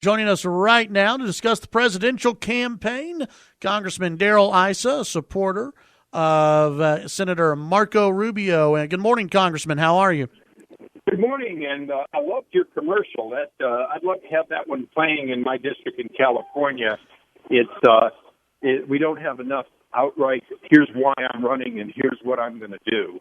Joining us right now to discuss the presidential campaign, Congressman Darrell Issa, a supporter of Senator Marco Rubio. And good morning, Congressman. How are you? Good morning, and I loved your commercial. I'd love to have that one playing in my district in California. We don't have enough outright, here's why I'm running and here's what I'm going to do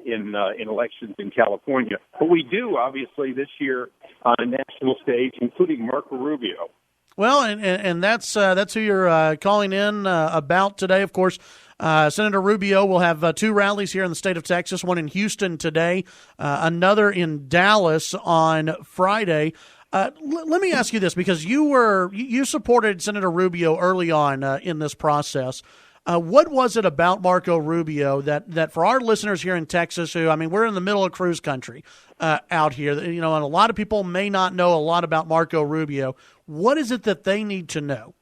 in elections in California. But we do, obviously, this year on a national stage, including Marco Rubio. Well, and that's who you're calling in about today. Of course, Senator Rubio will have two rallies here in the state of Texas, one in Houston today, another in Dallas on Friday. Let me ask you this, because you supported Senator Rubio early on in this process. What was it about Marco Rubio that for our listeners here in Texas, who, I mean, we're in the middle of cruise country out here, and a lot of people may not know a lot about Marco Rubio. What is it that they need to know?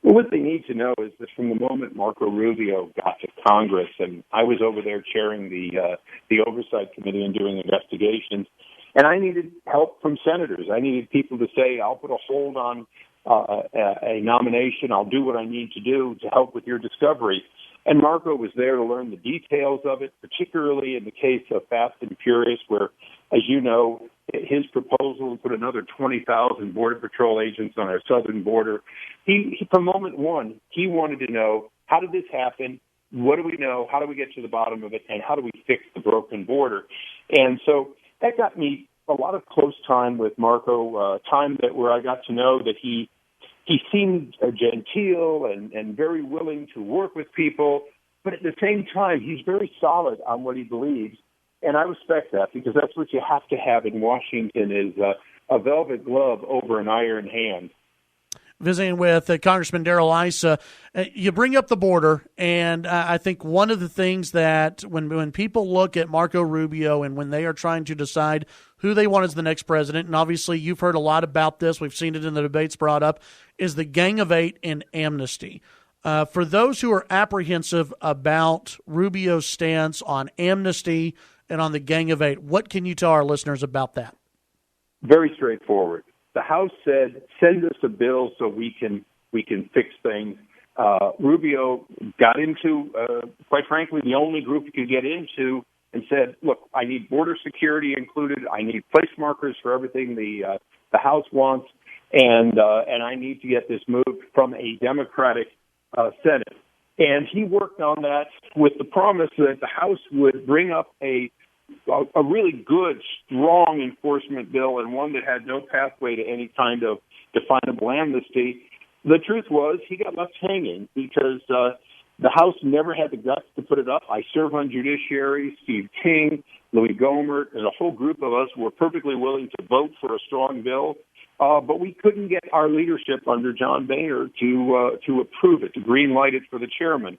Well, what they need to know is that from the moment Marco Rubio got to Congress, and I was over there chairing the Oversight Committee and doing investigations, and I needed help from senators. I needed people to say, I'll put a hold on a nomination. I'll do what I need to do to help with your discovery. And Marco was there to learn the details of it, particularly in the case of Fast and Furious, where, as you know, his proposal to put another 20,000 Border Patrol agents on our southern border. He from moment one, he wanted to know, how did this happen? What do we know? How do we get to the bottom of it? And how do we fix the broken border? And so that got me a lot of close time with Marco, where I got to know that he seemed genteel and very willing to work with people, but at the same time, he's very solid on what he believes. And I respect that, because that's what you have to have in Washington, is a velvet glove over an iron hand. Visiting with Congressman Darrell Issa, you bring up the border, and I think one of the things that when people look at Marco Rubio and when they are trying to decide who they want as the next president, and obviously you've heard a lot about this, we've seen it in the debates brought up, is the Gang of Eight and amnesty. For those who are apprehensive about Rubio's stance on amnesty and on the Gang of Eight, what can you tell our listeners about that? Very straightforward. The House said, send us a bill so we can fix things. Rubio got into, quite frankly, the only group he could get into, and said, look, I need border security included. I need place markers for everything the House wants, and I need to get this moved from a Democratic Senate. And he worked on that with the promise that the House would bring up a really good, strong enforcement bill, and one that had no pathway to any kind of definable amnesty. The truth was, he got left hanging because the House never had the guts to put it up. I serve on Judiciary. Steve King, Louis Gohmert, and a whole group of us were perfectly willing to vote for a strong bill, but we couldn't get our leadership under John Boehner to approve it, to green light it for the chairman.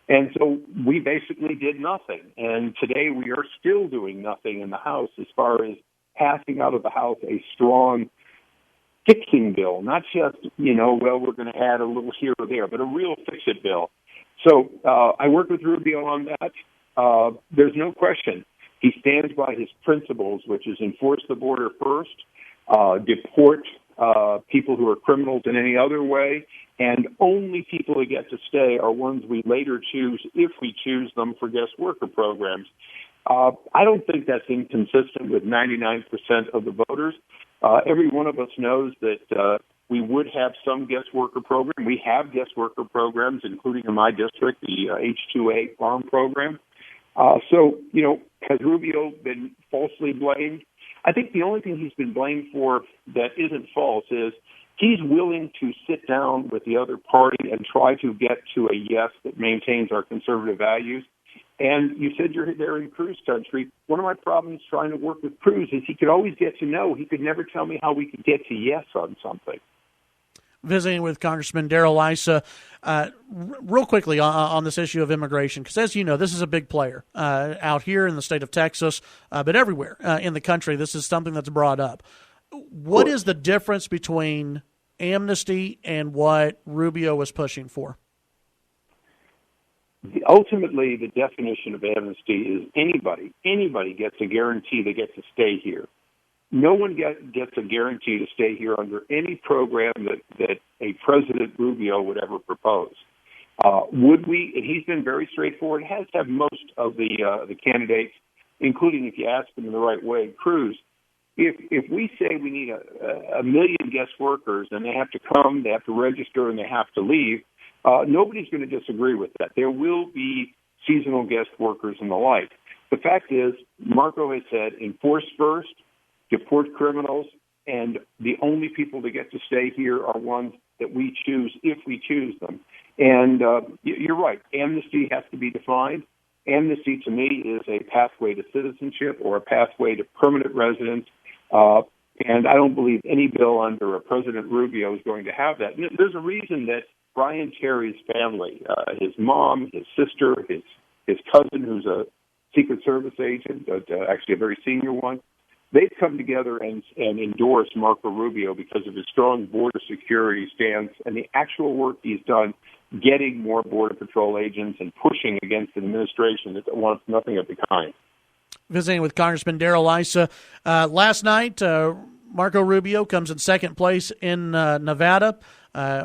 And so we basically did nothing. And today we are still doing nothing in the House as far as passing out of the House a strong fixing bill, not just, we're going to add a little here or there, but a real fix-it bill. So I worked with Rubio on that. There's no question. He stands by his principles, which is enforce the border first, deport people who are criminals in any other way, and only people who get to stay are ones we later choose, if we choose them, for guest worker programs. I don't think that's inconsistent with 99% of the voters. Every one of us knows that we would have some guest worker program. We have guest worker programs, including in my district, the H-2A farm program. So, has Rubio been falsely blamed? I think the only thing he's been blamed for that isn't false is he's willing to sit down with the other party and try to get to a yes that maintains our conservative values. And you said you're there in Cruz country. One of my problems trying to work with Cruz is he could always get to no. He could never tell me how we could get to yes on something. Visiting with Congressman Darrell Issa, real quickly on this issue of immigration, because as you know, this is a big player out here in the state of Texas, but everywhere in the country. This is something that's brought up. What is the difference between amnesty and what Rubio was pushing for? Ultimately, the definition of amnesty is anybody gets a guarantee they get to stay here. no one gets a guarantee to stay here under any program that a President Rubio would ever propose. Would we? And he's been very straightforward. Has have most of the candidates, including if you ask them in the right way, Cruz. If we say we need a million guest workers and they have to come, they have to register, and they have to leave, nobody's going to disagree with that. There will be seasonal guest workers and the like. The fact is, Marco has said, enforce first, deport criminals, and the only people that get to stay here are ones that we choose if we choose them. And you're right, amnesty has to be defined. Amnesty to me is a pathway to citizenship or a pathway to permanent residence. And I don't believe any bill under President Rubio is going to have that. There's a reason that Brian Kerry's family, his mom, his sister, his cousin, who's a Secret Service agent, actually a very senior one, they've come together and endorsed Marco Rubio because of his strong border security stance and the actual work he's done getting more Border Patrol agents and pushing against an administration that wants nothing of the kind. Visiting with Congressman Darrell Issa. Last night, Marco Rubio comes in second place in Nevada.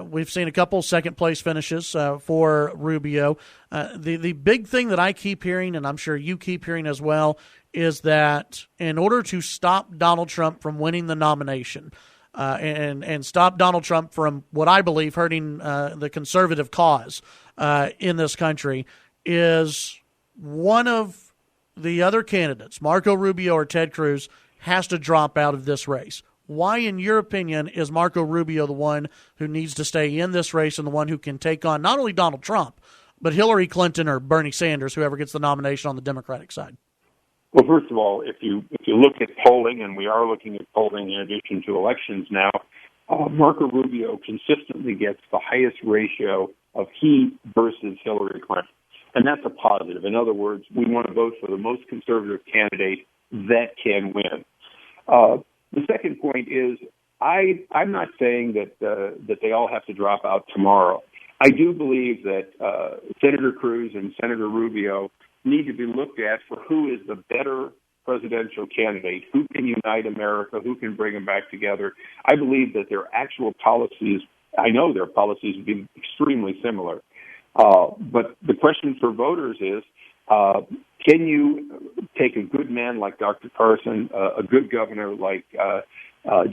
We've seen a couple second-place finishes for Rubio. The big thing that I keep hearing, and I'm sure you keep hearing as well, is that in order to stop Donald Trump from winning the nomination and stop Donald Trump from what I believe hurting the conservative cause in this country, is one of the other candidates, Marco Rubio or Ted Cruz, has to drop out of this race. Why, in your opinion, is Marco Rubio the one who needs to stay in this race and the one who can take on not only Donald Trump, but Hillary Clinton or Bernie Sanders, whoever gets the nomination on the Democratic side? Well, first of all, if you look at polling, and we are looking at polling in addition to elections now, Marco Rubio consistently gets the highest ratio of he versus Hillary Clinton. And that's a positive. In other words, we want to vote for the most conservative candidate that can win. The second point is I'm not saying that they all have to drop out tomorrow. I do believe that Senator Cruz and Senator Rubio need to be looked at for who is the better presidential candidate, who can unite America, who can bring them back together. I believe that their actual policies, I know their policies would be extremely similar. But the question for voters is, can you take a good man like Dr. Carson, a good governor like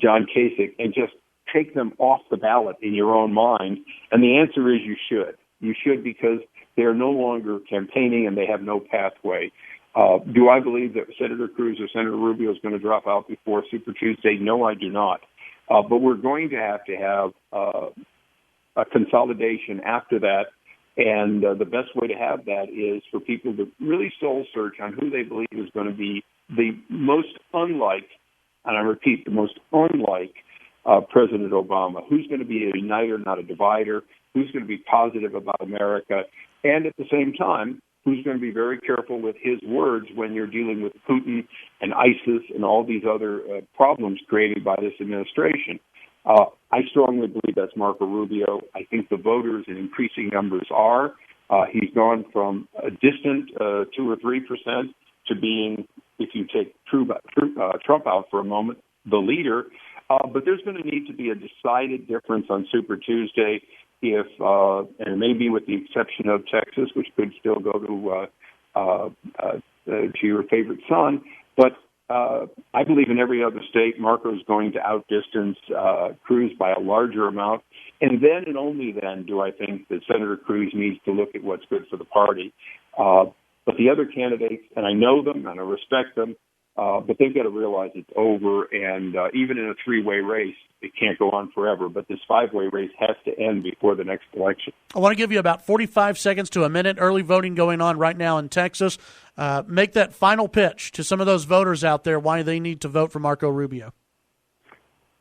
John Kasich, and just take them off the ballot in your own mind? And the answer is you should. You should, because they are no longer campaigning and they have no pathway. Do I believe that Senator Cruz or Senator Rubio is going to drop out before Super Tuesday? No, I do not. But we're going to have a consolidation after that. And the best way to have that is for people to really soul search on who they believe is going to be the most unlike, and I repeat, the most unlike President Obama. Who's going to be a uniter, not a divider? Who's going to be positive about America? And at the same time, who's going to be very careful with his words when you're dealing with Putin and ISIS and all these other problems created by this administration? I strongly believe that's Marco Rubio. I think the voters in increasing numbers are. He's gone from a distant 2 or 3% to being, if you take Trump out for a moment, the leader. But there's going to need to be a decided difference on Super Tuesday if, and maybe with the exception of Texas, which could still go to your favorite son. But I believe in every other state, Marco's going to outdistance Cruz by a larger amount. And then and only then do I think that Senator Cruz needs to look at what's good for the party. But the other candidates, and I know them and I respect them, but they've got to realize it's over. And even in a three-way race, it can't go on forever. But this five-way race has to end before the next election. I want to give you about 45 seconds to a minute. Early voting going on right now in Texas. Make that final pitch to some of those voters out there why they need to vote for Marco Rubio.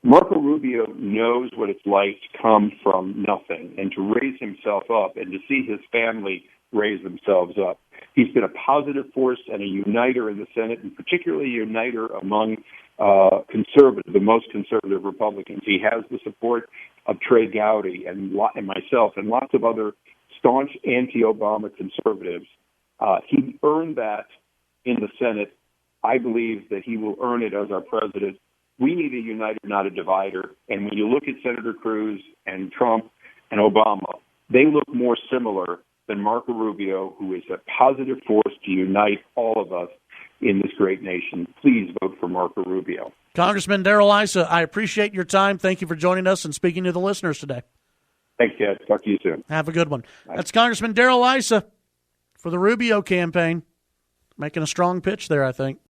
Marco Rubio knows what it's like to come from nothing and to raise himself up and to see his family raise themselves up. He's been a positive force and a uniter in the Senate, and particularly a uniter among the most conservative Republicans. He has the support of Trey Gowdy and myself and lots of other staunch anti-Obama conservatives. He earned that in the Senate. I believe that he will earn it as our president We need a uniter, not a divider. And when you look at Senator Cruz and Trump and Obama, they look more similar than Marco Rubio, who is a positive force to unite all of us in this great nation. Please vote for Marco Rubio. Congressman Darrell Issa, I appreciate your time. Thank you for joining us and speaking to the listeners today. Thanks, Chad. Talk to you soon. Have a good one. Bye. That's Congressman Darrell Issa for the Rubio campaign. Making a strong pitch there, I think.